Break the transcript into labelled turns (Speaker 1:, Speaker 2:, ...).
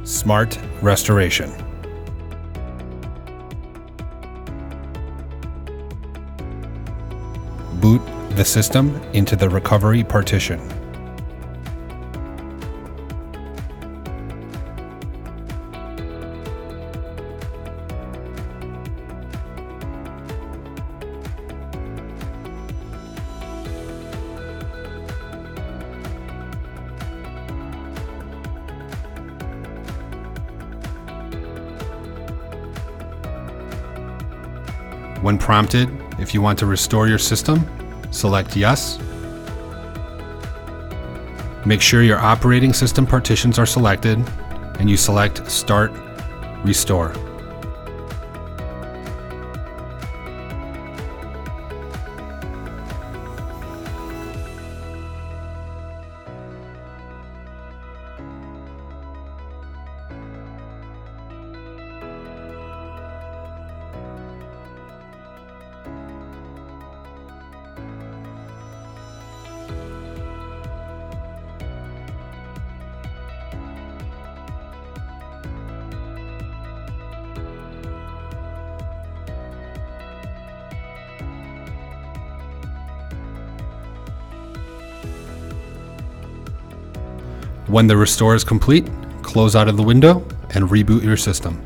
Speaker 1: Smart Restoration. Boot the system into the recovery partition. When prompted, if you want to restore your system, select Yes. Make sure your operating system partitions are selected, and you select Start Restore. When the restore is complete, close out of the window and reboot your system.